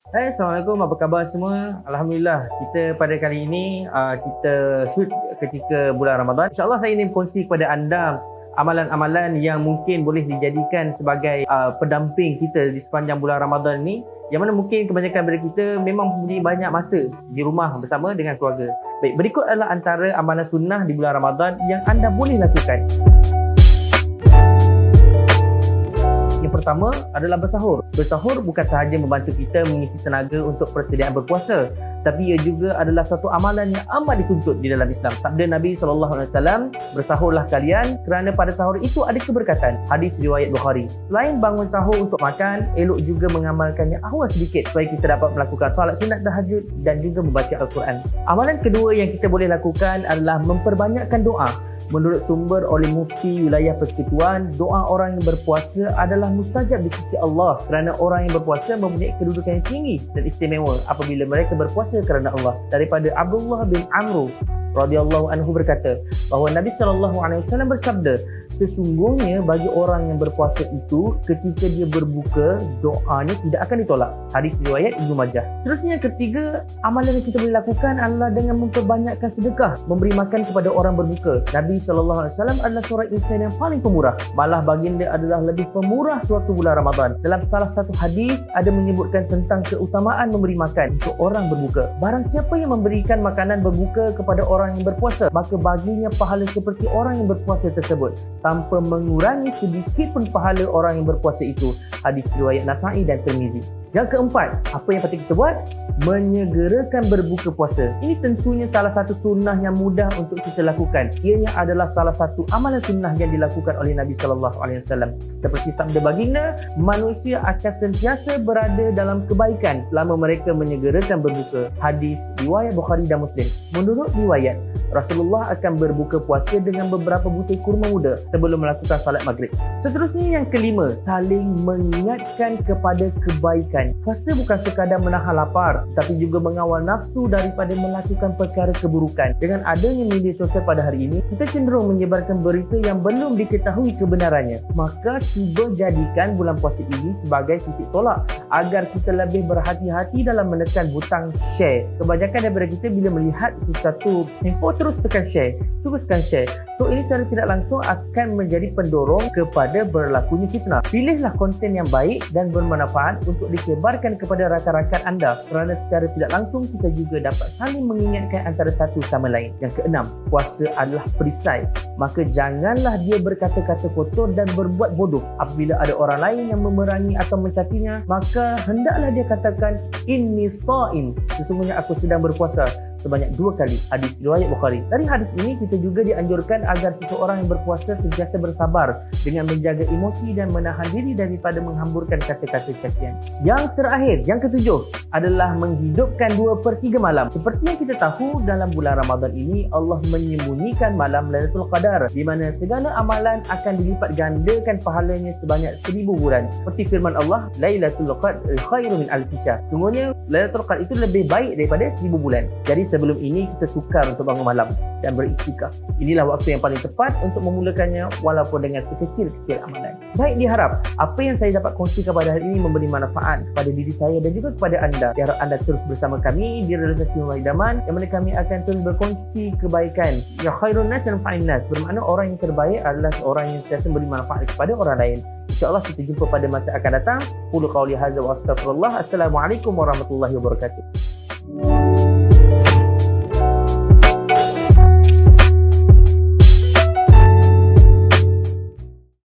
Hai, Assalamualaikum. Apa khabar semua? Alhamdulillah, kita pada kali ini kita shoot ketika bulan Ramadan. InsyaAllah saya ingin berkongsi kepada anda amalan-amalan yang mungkin boleh dijadikan sebagai pendamping kita di sepanjang bulan Ramadan ni, yang mana mungkin kebanyakan daripada kita memang mempunyai banyak masa di rumah bersama dengan keluarga. Baik, berikut adalah antara amalan sunnah di bulan Ramadan yang anda boleh lakukan. Yang pertama adalah bersahur. Bersahur bukan sahaja membantu kita mengisi tenaga untuk persediaan berpuasa, tapi ia juga adalah satu amalan yang amat dituntut di dalam Islam. Sabda Nabi SAW, bersahurlah kalian kerana pada sahur itu ada keberkatan. Hadis riwayat Bukhari. Selain bangun sahur untuk makan, elok juga mengamalkannya awal sedikit supaya kita dapat melakukan salat sunat tahajud dan juga membaca Al-Quran. Amalan kedua yang kita boleh lakukan adalah memperbanyakkan doa. Menurut sumber oleh Mufti Wilayah Persekutuan, doa orang yang berpuasa adalah mustajab di sisi Allah kerana orang yang berpuasa mempunyai kedudukan yang tinggi dan istimewa apabila mereka berpuasa kerana Allah. Daripada Abdullah bin Amr radhiyallahu anhu berkata bahawa Nabi SAW bersabda, sesungguhnya bagi orang yang berpuasa itu, ketika dia berbuka, doanya tidak akan ditolak. Hadis riwayat Ibnu Majah. Terusnya ketiga, amalan yang kita boleh lakukan adalah dengan memperbanyakkan sedekah, memberi makan kepada orang berbuka. Nabi SAW adalah seorang insan yang paling pemurah. Malah baginda adalah lebih pemurah suatu bulan Ramadan. Dalam salah satu hadis ada menyebutkan tentang keutamaan memberi makan untuk orang berbuka. Barang siapa yang memberikan makanan berbuka kepada orang yang berpuasa, maka baginya pahala seperti orang yang berpuasa tersebut, tanpa mengurangi sedikit pun pahala orang yang berpuasa itu. Hadis riwayat Nasa'i dan Tirmizi. Yang keempat, apa yang patut kita buat? Menyegerakan berbuka puasa. Ini tentunya salah satu sunnah yang mudah untuk kita lakukan. Ianya adalah salah satu amalan sunnah yang dilakukan oleh Nabi SAW. Seperti sabda baginda, manusia akan sentiasa berada dalam kebaikan selama mereka menyegerakan berbuka. Hadis riwayat Bukhari dan Muslim. Menurut riwayat, Rasulullah akan berbuka puasa dengan beberapa butir kurma muda sebelum melakukan salat maghrib. Seterusnya yang kelima, saling mengingatkan kepada kebaikan. Puasa bukan sekadar menahan lapar, tapi juga mengawal nafsu daripada melakukan perkara keburukan. Dengan adanya media sosial pada hari ini, kita cenderung menyebarkan berita yang belum diketahui kebenarannya. Maka cuba jadikan bulan puasa ini sebagai titik tolak agar kita lebih berhati-hati dalam menekan butang share. Kebanyakan daripada kita bila melihat sesuatu info terus tekan share. So ini secara tidak langsung akan menjadi pendorong kepada berlakunya fitnah. Pilihlah konten yang baik dan bermanfaat untuk disebarkan kepada rakan-rakan anda, kerana secara tidak langsung kita juga dapat saling mengingatkan antara satu sama lain. Yang keenam, puasa adalah perisai. Maka janganlah dia berkata-kata kotor dan berbuat bodoh. Apabila ada orang lain yang memerangi atau mencacinya, maka hendaklah dia katakan, inni sha'im, sesungguhnya aku sedang berpuasa, sebanyak 2 kali. Hadis riwayat Bukhari. Dari hadis ini kita juga dianjurkan agar seseorang yang berpuasa sentiasa bersabar dengan menjaga emosi dan menahan diri daripada menghamburkan kata-kata cacian. Yang terakhir, yang ketujuh adalah menghidupkan 2/3 malam. Seperti yang kita tahu, dalam bulan Ramadan ini Allah menyembunyikan malam Lailatul Qadar, di mana segala amalan akan dilipat gandakan pahalanya sebanyak 1000 bulan. Seperti firman Allah, Lailatul Qadar khairu min alfi syahr. Sungguhnya Lailatul Qadar itu lebih baik daripada 1000 bulan. Jadi sebelum ini kita sukar untuk bangun malam dan beriktikaf. Inilah waktu yang paling tepat untuk memulakannya walaupun dengan sekecil-kecil amalan. Baik, diharap apa yang saya dapat kongsikan pada hari ini memberi manfaat kepada diri saya dan juga kepada anda. Diharap anda terus bersama kami di Realisasi Rumah Idaman, yang mana kami akan terus berkongsi kebaikan. Ya khairun nas dan fa'in nas, bermakna orang yang terbaik adalah orang yang sentiasa memberi manfaat kepada orang lain. InsyaAllah kita jumpa pada masa akan datang. Qulu qawli hadza wa astaghfirullah. Assalamualaikum warahmatullahi wabarakatuh.